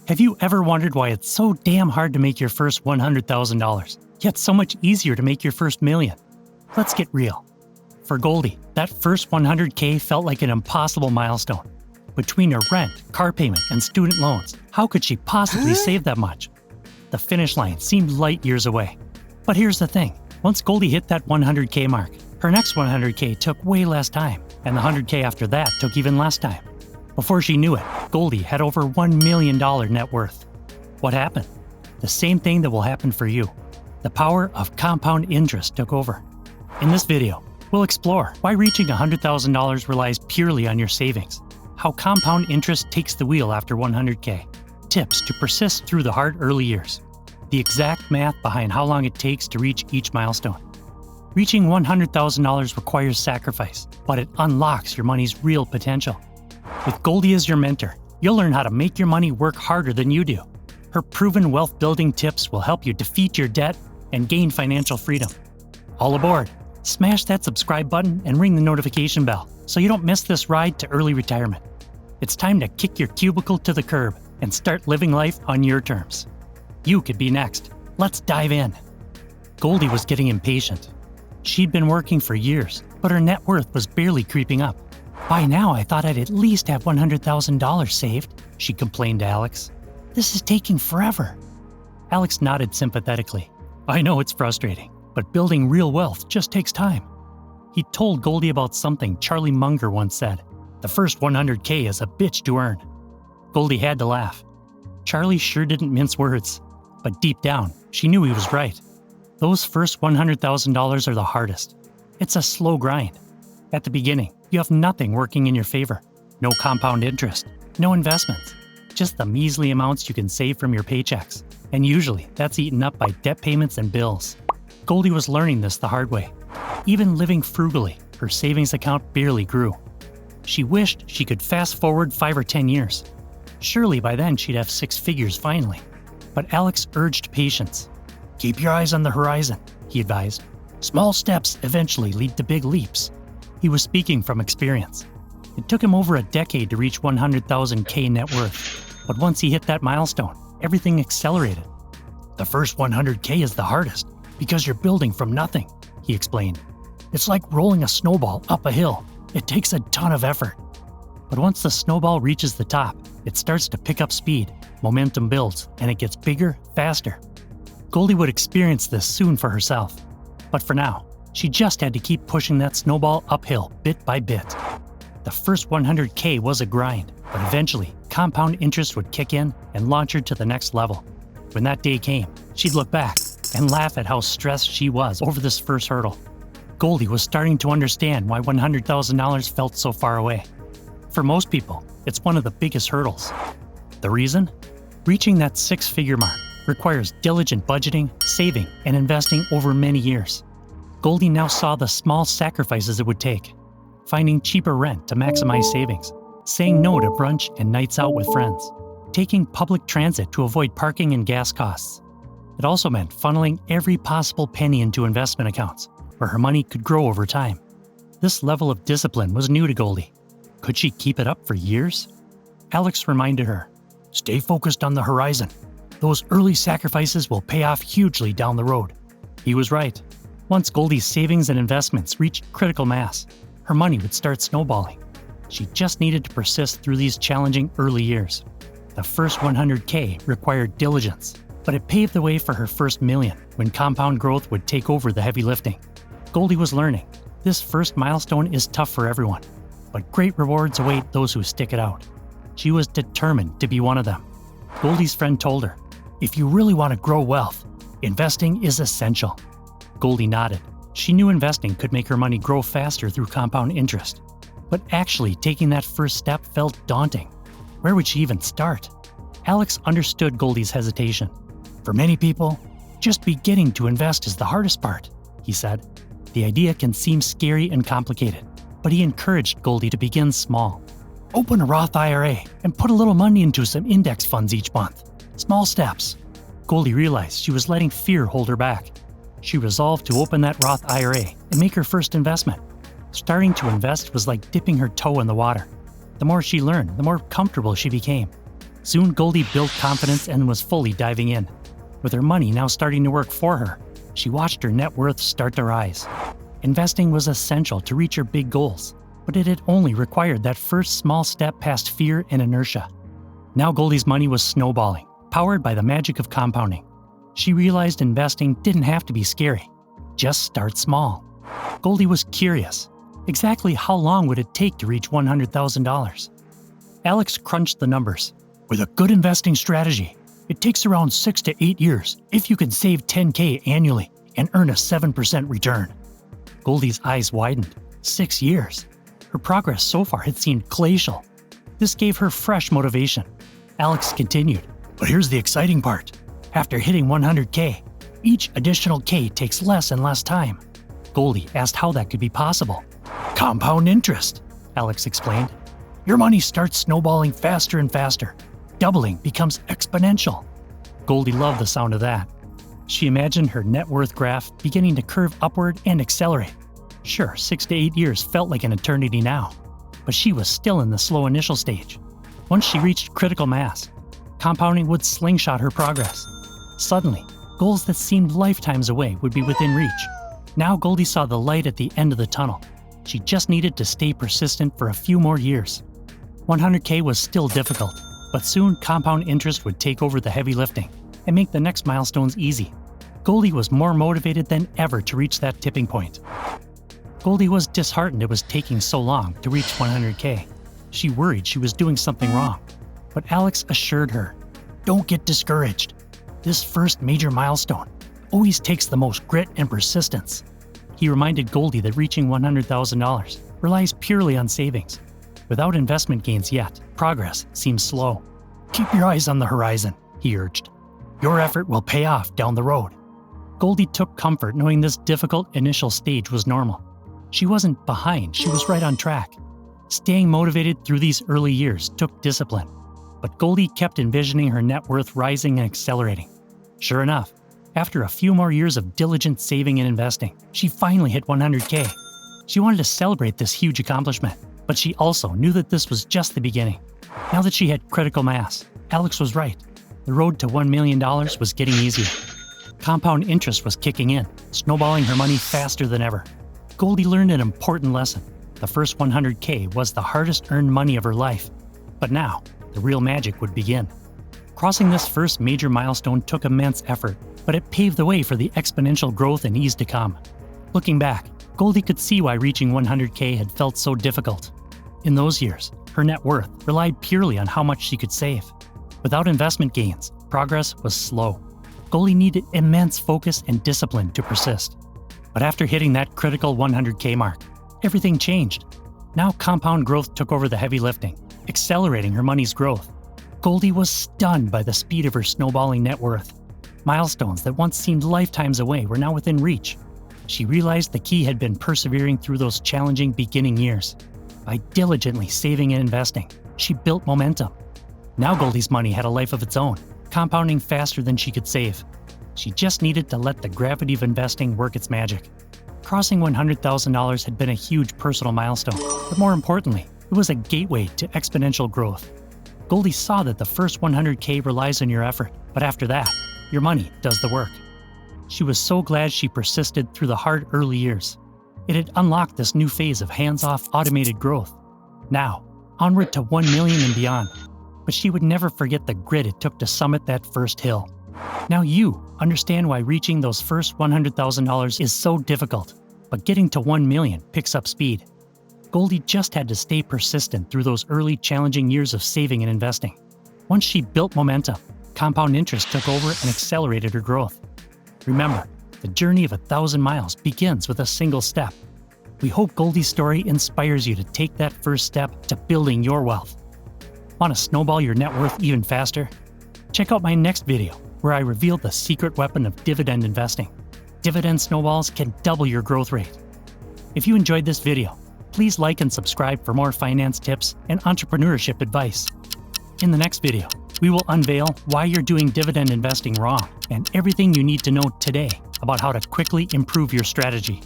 Have you ever wondered why it's so damn hard to make your first $100,000, yet so much easier to make your first million? Let's get real. For Goldie, that first $100K felt like an impossible milestone. Between her rent, car payment, and student loans, how could she possibly save that much? The finish line seemed light years away. But here's the thing. Once Goldie hit that $100K mark, her next $100K took way less time, and the $100K after that took even less time. Before she knew it, Goldie had over $1 million net worth. What happened? The same thing that will happen for you. The power of compound interest took over. In this video, we'll explore why reaching $100,000 relies purely on your savings, how compound interest takes the wheel after $100K, tips to persist through the hard early years, the exact math behind how long it takes to reach each milestone. Reaching $100,000 requires sacrifice, but it unlocks your money's real potential. With Goldie as your mentor, you'll learn how to make your money work harder than you do. Her proven wealth-building tips will help you defeat your debt and gain financial freedom. All aboard! Smash that subscribe button and ring the notification bell so you don't miss this ride to early retirement. It's time to kick your cubicle to the curb and start living life on your terms. You could be next. Let's dive in. Goldie was getting impatient. She'd been working for years, but her net worth was barely creeping up. By now, I thought I'd at least have $100,000 saved, she complained to Alex. This is taking forever. Alex nodded sympathetically. I know it's frustrating, but building real wealth just takes time. He told Goldie about something Charlie Munger once said. The first $100K is a bitch to earn. Goldie had to laugh. Charlie sure didn't mince words, but deep down, she knew he was right. Those first $100,000 are the hardest. It's a slow grind. At the beginning, you have nothing working in your favor. No compound interest, no investments, just the measly amounts you can save from your paychecks. And usually, that's eaten up by debt payments and bills. Goldie was learning this the hard way. Even living frugally, her savings account barely grew. She wished she could fast forward 5 or 10 years. Surely by then she'd have 6 figures finally. But Alex urged patience. Keep your eyes on the horizon, he advised. Small steps eventually lead to big leaps. He was speaking from experience. It took him over a decade to reach $100,000K net worth. But once he hit that milestone, everything accelerated. The first $100K is the hardest because you're building from nothing, he explained. It's like rolling a snowball up a hill. It takes a ton of effort. But once the snowball reaches the top, it starts to pick up speed, momentum builds, and it gets bigger, faster. Goldie would experience this soon for herself. But for now, she just had to keep pushing that snowball uphill bit by bit. The first $100K was a grind, but eventually, compound interest would kick in and launch her to the next level. When that day came, she'd look back and laugh at how stressed she was over this first hurdle. Goldie was starting to understand why $100,000 felt so far away. For most people, it's one of the biggest hurdles. The reason? Reaching that 6-figure mark requires diligent budgeting, saving, and investing over many years. Goldie now saw the small sacrifices it would take. Finding cheaper rent to maximize savings, saying no to brunch and nights out with friends, taking public transit to avoid parking and gas costs. It also meant funneling every possible penny into investment accounts, where her money could grow over time. This level of discipline was new to Goldie. Could she keep it up for years? Alex reminded her, stay focused on the horizon. Those early sacrifices will pay off hugely down the road. He was right. Once Goldie's savings and investments reached critical mass, her money would start snowballing. She just needed to persist through these challenging early years. The first $100K required diligence, but it paved the way for her first million when compound growth would take over the heavy lifting. Goldie was learning. This first milestone is tough for everyone, but great rewards await those who stick it out. She was determined to be one of them. Goldie's friend told her, if you really want to grow wealth, investing is essential. Goldie nodded. She knew investing could make her money grow faster through compound interest. But actually taking that first step felt daunting. Where would she even start? Alex understood Goldie's hesitation. For many people, just beginning to invest is the hardest part, he said. The idea can seem scary and complicated, but he encouraged Goldie to begin small. Open a Roth IRA and put a little money into some index funds each month. Small steps. Goldie realized she was letting fear hold her back. She resolved to open that Roth IRA and make her first investment. Starting to invest was like dipping her toe in the water. The more she learned, the more comfortable she became. Soon, Goldie built confidence and was fully diving in. With her money now starting to work for her, she watched her net worth start to rise. Investing was essential to reach her big goals, but it had only required that first small step past fear and inertia. Now Goldie's money was snowballing, powered by the magic of compounding. She realized investing didn't have to be scary. Just start small. Goldie was curious. Exactly how long would it take to reach $100,000? Alex crunched the numbers. With a good investing strategy, it takes around 6 to 8 years if you can save $10,000 annually and earn a 7% return. Goldie's eyes widened. 6 years. Her progress so far had seemed glacial. This gave her fresh motivation. Alex continued. But here's the exciting part. After hitting $100,000, each additional K takes less and less time. Goldie asked how that could be possible. Compound interest, Alex explained. Your money starts snowballing faster and faster. Doubling becomes exponential. Goldie loved the sound of that. She imagined her net worth graph beginning to curve upward and accelerate. Sure, 6 to 8 years felt like an eternity now, but she was still in the slow initial stage. Once she reached critical mass, compounding would slingshot her progress. Suddenly, goals that seemed lifetimes away would be within reach. Now Goldie saw the light at the end of the tunnel. She just needed to stay persistent for a few more years. $100,000 was still difficult, but soon compound interest would take over the heavy lifting and make the next milestones easy. Goldie was more motivated than ever to reach that tipping point. Goldie was disheartened it was taking so long to reach $100,000. She worried she was doing something wrong. But Alex assured her, don't get discouraged. This first major milestone always takes the most grit and persistence. He reminded Goldie that reaching $100,000 relies purely on savings. Without investment gains yet, progress seems slow. Keep your eyes on the horizon, he urged. Your effort will pay off down the road. Goldie took comfort knowing this difficult initial stage was normal. She wasn't behind, she was right on track. Staying motivated through these early years took discipline, but Goldie kept envisioning her net worth rising and accelerating. Sure enough, after a few more years of diligent saving and investing, she finally hit $100,000. She wanted to celebrate this huge accomplishment, but she also knew that this was just the beginning. Now that she had critical mass, Alex was right. The road to $1 million was getting easier. Compound interest was kicking in, snowballing her money faster than ever. Goldie learned an important lesson. The first $100,000 was the hardest earned money of her life. But now, the real magic would begin. Crossing this first major milestone took immense effort, but it paved the way for the exponential growth and ease to come. Looking back, Goldie could see why reaching $100,000 had felt so difficult. In those years, her net worth relied purely on how much she could save. Without investment gains, progress was slow. Goldie needed immense focus and discipline to persist. But after hitting that critical $100,000 mark, everything changed. Now compound growth took over the heavy lifting, accelerating her money's growth. Goldie was stunned by the speed of her snowballing net worth. Milestones that once seemed lifetimes away were now within reach. She realized the key had been persevering through those challenging beginning years. By diligently saving and investing, she built momentum. Now Goldie's money had a life of its own, compounding faster than she could save. She just needed to let the gravity of investing work its magic. Crossing $100,000 had been a huge personal milestone, but more importantly, it was a gateway to exponential growth. Goldie saw that the first $100,000 relies on your effort, but after that, your money does the work. She was so glad she persisted through the hard early years. It had unlocked this new phase of hands-off automated growth. Now, onward to $1 million and beyond. But she would never forget the grit it took to summit that first hill. Now you understand why reaching those first $100,000 is so difficult, but getting to $1 million picks up speed. Goldie just had to stay persistent through those early challenging years of saving and investing. Once she built momentum, compound interest took over and accelerated her growth. Remember, the journey of 1,000 miles begins with a single step. We hope Goldie's story inspires you to take that first step to building your wealth. Want to snowball your net worth even faster? Check out my next video where I reveal the secret weapon of dividend investing. Dividend snowballs can double your growth rate. If you enjoyed this video, please like and subscribe for more finance tips and entrepreneurship advice. In the next video, we will unveil why you're doing dividend investing wrong and everything you need to know today about how to quickly improve your strategy.